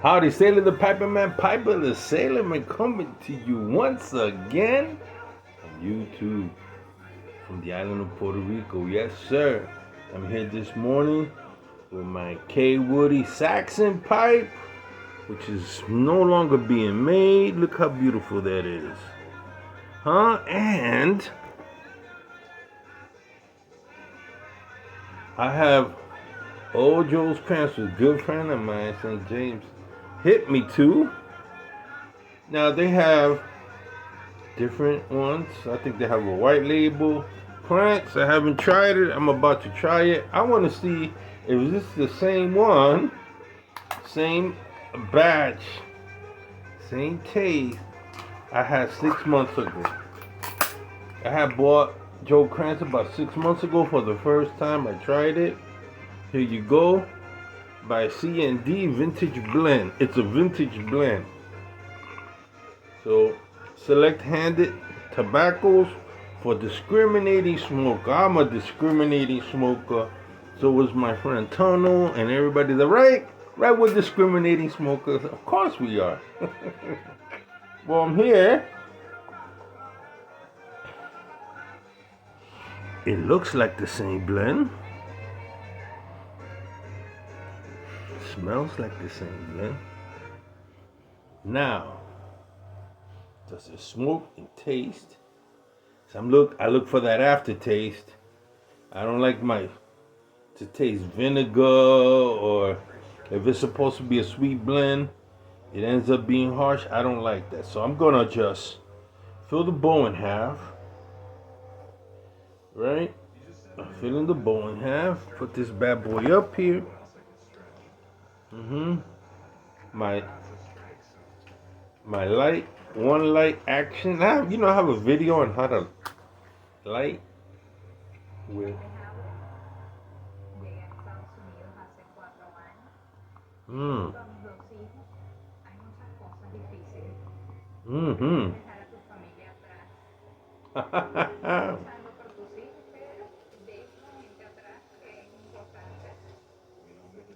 Howdy, Sailor the Piperman, Piper the Sailorman, coming to you once again on YouTube from the island of Puerto Rico. Yes, sir. I'm here this morning with my K. Woody Saxon pipe, which is no longer being made. Look how beautiful that is. Huh? And I have old Joe Krantz, a good friend of mine, St. James, hit me too. Now they have different ones. I think they have a white label. Krantz, I haven't tried it. I'm about to try it. I want to see if this is the same one, same batch, same taste I had 6 months ago. I had bought Joe Krantz about 6 months ago for the first time. I tried it. Here you go. By C&D Vintage Blend. It's a vintage blend. So, select handed tobaccos for discriminating smoker. I'm a discriminating smoker. So was my friend Tono and everybody. Right, we're discriminating smokers. Of course we are. Well, I'm here. It looks like the same blend. Smells like the same blend. Now, does it smoke and taste? So I look for that aftertaste. I don't like to taste vinegar, or if it's supposed to be a sweet blend, it ends up being harsh. I don't like that. So I'm gonna just fill the bowl in half. Right? I'm filling the bowl in half. Put this bad boy up here. My one light action. I have a video on how to light with.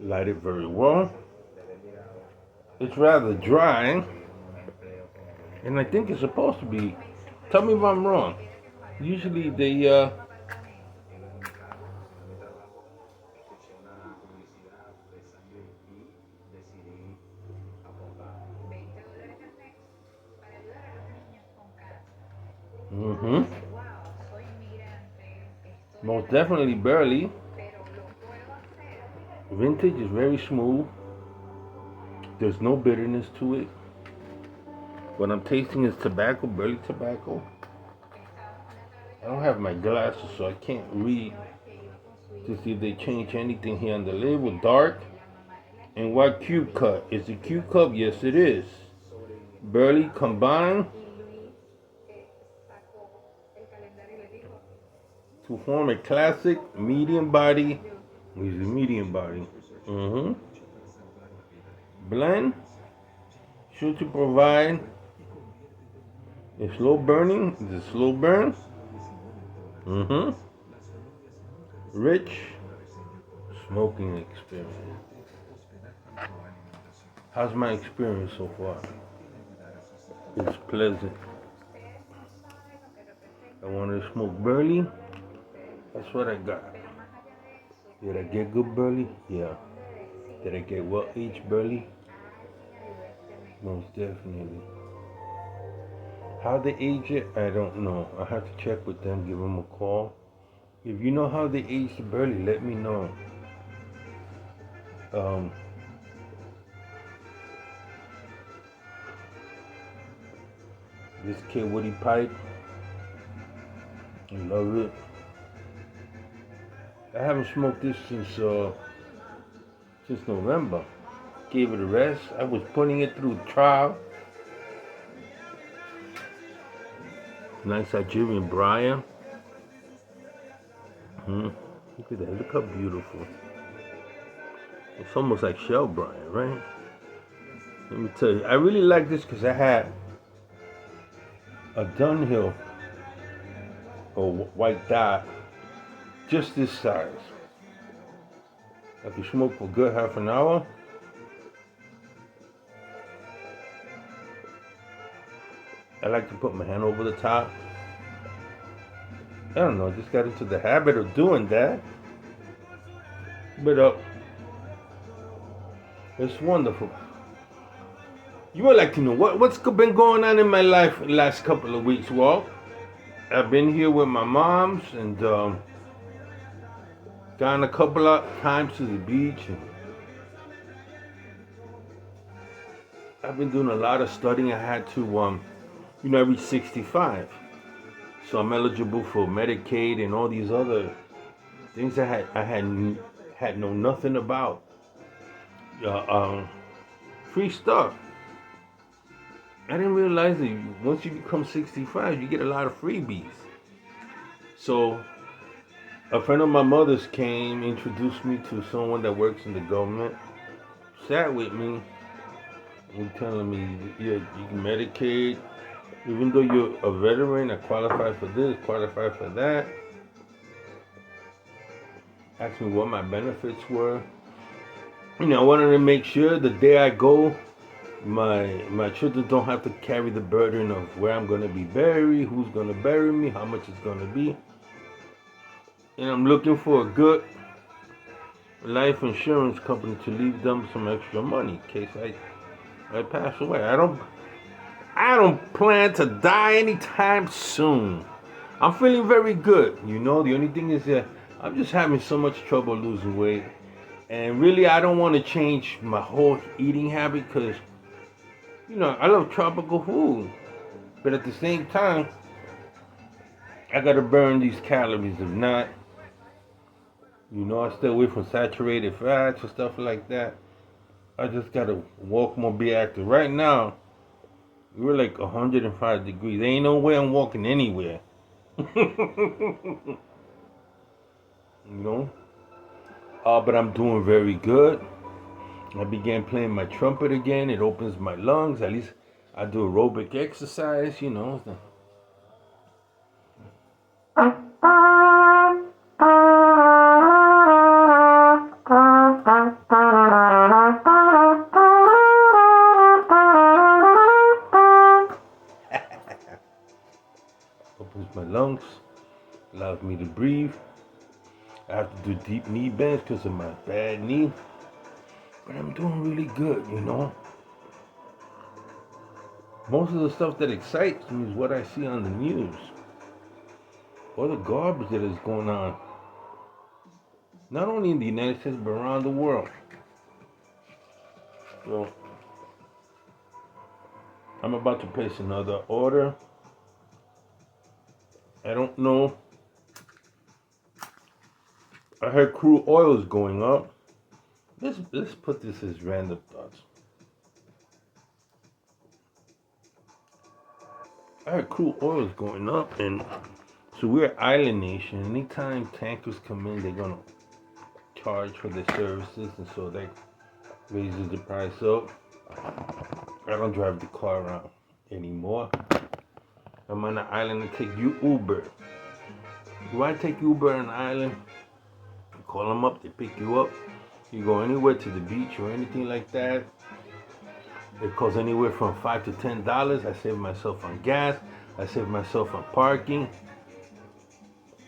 Light it very well. It's rather dry, and I think it's supposed to be. Tell me if I'm wrong. Usually they most definitely barley. Vintage is very smooth. There's no bitterness to it. What I'm tasting is tobacco, barley tobacco. I don't have my glasses, so I can't read to see if they change anything here on the label. Dark and white cube cut. Is it cube cut? Yes, it is. Barley combined to form a classic medium body. Is a medium body. Blend should to provide a slow burning. Is a slow burn. Rich smoking experience. How's my experience so far? It's pleasant. I wanted to smoke burley. That's what I got. Did I get good burley? Yeah. Did I get well-aged burley? Most definitely. How they age it, I don't know. I have to check with them, give them a call. If you know how they age the burley, let me know. This K. Woody pipe, I love it. I haven't smoked this since November. Gave it a rest. I was putting it through trial. Nice Algerian briar. Look at that. Look how beautiful. It's almost like shell briar, right? Let me tell you, I really like this because I had a Dunhill or white dot just this size. I could smoke for a good half an hour. I like to put my hand over the top. I don't know, just got into the habit of doing that. But it's wonderful. You would like to know what's been going on in my life the last couple of weeks. Well, I've been here with my moms and gone a couple of times to the beach. And I've been doing a lot of studying. I had to, I reached 65. So I'm eligible for Medicaid and all these other things I had known nothing about. Free stuff. I didn't realize that once you become 65, you get a lot of freebies. So a friend of my mother's came, introduced me to someone that works in the government, sat with me, and telling me, yeah, you can Medicaid, even though you're a veteran, I qualify for this, qualify for that. Asked me what my benefits were. I wanted to make sure the day I go, my children don't have to carry the burden of where I'm going to be buried, who's going to bury me, how much it's going to be. And I'm looking for a good life insurance company to leave them some extra money in case I pass away. I don't plan to die anytime soon. I'm feeling very good. The only thing is that I'm just having so much trouble losing weight. And really, I don't want to change my whole eating habit because, I love tropical food. But at the same time, I got to burn these calories. If not, I stay away from saturated fats and stuff like that. I just got to walk more, be active. Right now, we're like 105 degrees. There ain't no way I'm walking anywhere. But I'm doing very good. I began playing my trumpet again. It opens my lungs. At least I do aerobic exercise, Opens my lungs, allows me to breathe. I have to do deep knee bends because of my bad knee. But I'm doing really good, Most of the stuff that excites me is what I see on the news. All the garbage that is going on. Not only in the United States, but around the world. So, I'm about to place another order. I don't know. I heard crude oil is going up. Let's put this as random thoughts. I heard crude oil is going up, and so we're an island nation. Anytime tankers come in, they're gonna charge for their services, and so that raises the price up. I don't drive the car around anymore. I'm on an island and take Uber. Do I take Uber on an island? You call them up, they pick you up. You go anywhere to the beach or anything like that. It costs anywhere from $5 to $10. I save myself on gas. I save myself on parking.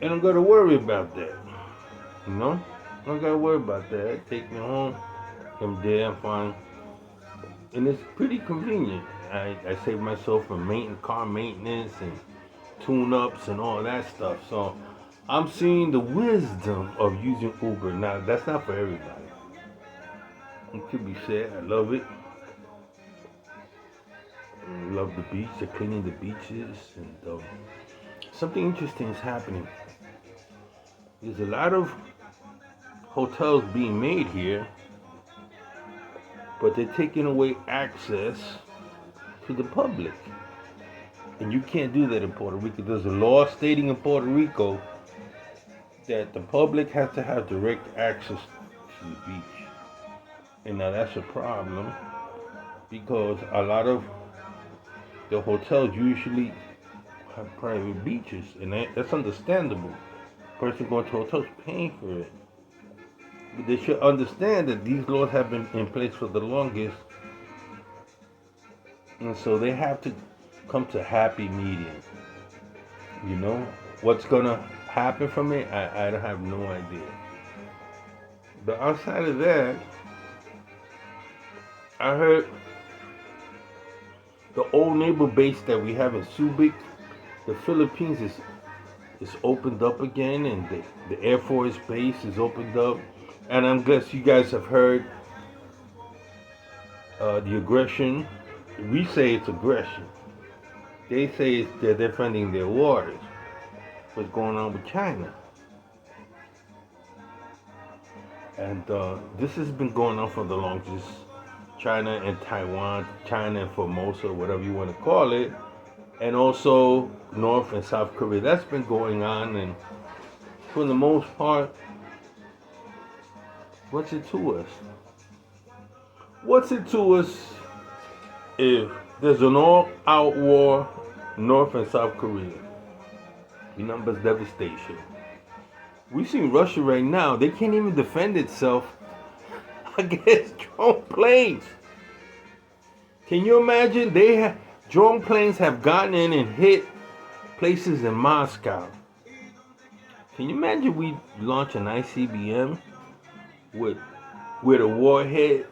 And I'm gonna worry about that. I'm not gonna worry about that. I take me home. I'm there, I'm fine. And it's pretty convenient. I save myself from car maintenance and tune-ups and all that stuff. So I'm seeing the wisdom of using Uber. Now, that's not for everybody. It could be said, I love it. I love the beach. They're cleaning the beaches. And something interesting is happening. There's a lot of hotels being made here, but they're taking away access to the public. And you can't do that in Puerto Rico. There's a law stating in Puerto Rico that the public has to have direct access to the beach. And now that's a problem because a lot of the hotels usually have private beaches, and that's understandable. Person going to hotels paying for it. But they should understand that these laws have been in place for the longest, and so they have to come to happy medium. You know what's gonna happen from it? I don't have no idea. But outside of that, I heard the old naval base that we have in Subic, the Philippines is opened up again, and the Air Force base is opened up. And I'm guess you guys have heard the aggression. We say it's aggression. They say they're defending their waters. What's going on with China? And this has been going on for the longest. China and Taiwan, China and Formosa, whatever you want to call it, and also North and South Korea. That's been going on, and for the most part, what's it to us? What's it to us if there's an all-out war, North and South Korea? The numbers devastation. We see Russia right now; they can't even defend itself against drone planes. Can you imagine? Drone planes have gotten in and hit places in Moscow. Can you imagine we launch an ICBM with a warhead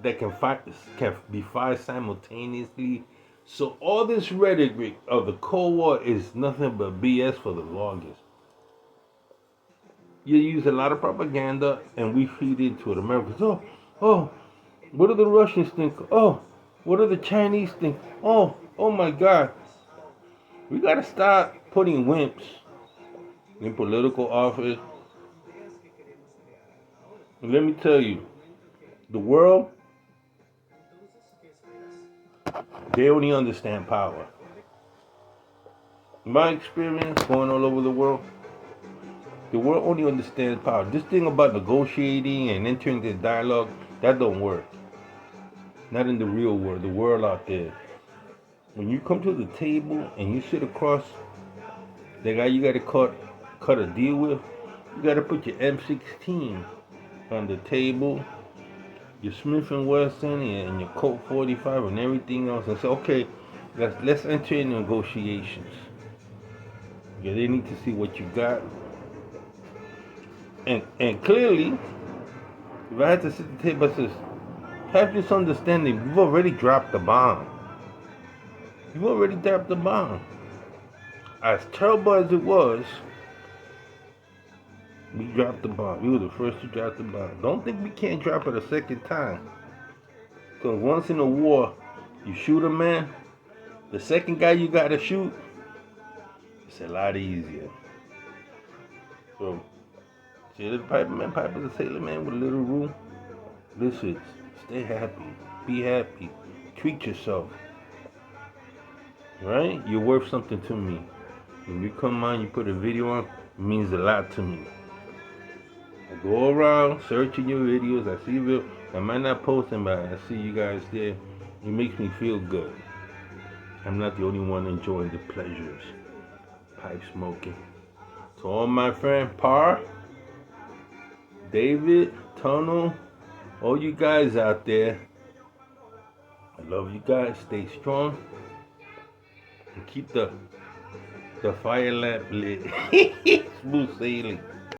that can be fired simultaneously? So all this rhetoric of the Cold War is nothing but BS for the longest. You use a lot of propaganda and we feed into it. Americans, oh, what do the Russians think? Oh, what do the Chinese think? Oh my God. We gotta stop putting wimps in political office. And let me tell you, the world, they only understand power. In my experience going all over the world only understands power. This thing about negotiating and entering the dialogue, that don't work. Not in the real world, the world out there. When you come to the table and you sit across the guy you gotta cut a deal with, you gotta put your M16 on the table, your Smith & Wesson and your Colt 45 and everything else, and say, okay, let's enter in negotiations. Yeah, they need to see what you got. And clearly, if I had to sit at the table, I says, have this understanding, you've already dropped the bomb. You've already dropped the bomb. As terrible as it was, we dropped the bomb. We were the first to drop the bomb. Don't think we can't drop it a second time. Because once in a war, you shoot a man, the second guy you gotta shoot, it's a lot easier. So, see the Piper's a sailor man with a little room. Listen, stay happy, be happy, treat yourself. Right? You're worth something to me. When you come on, you put a video on, it means a lot to me. I go around searching your videos. I see you. I might not post them, but I see you guys there. It makes me feel good. I'm not the only one enjoying the pleasures. Pipe smoking. To all my friend Par, David, Tunnel, all you guys out there, I love you guys. Stay strong and keep the fire lamp lit. Smooth sailing.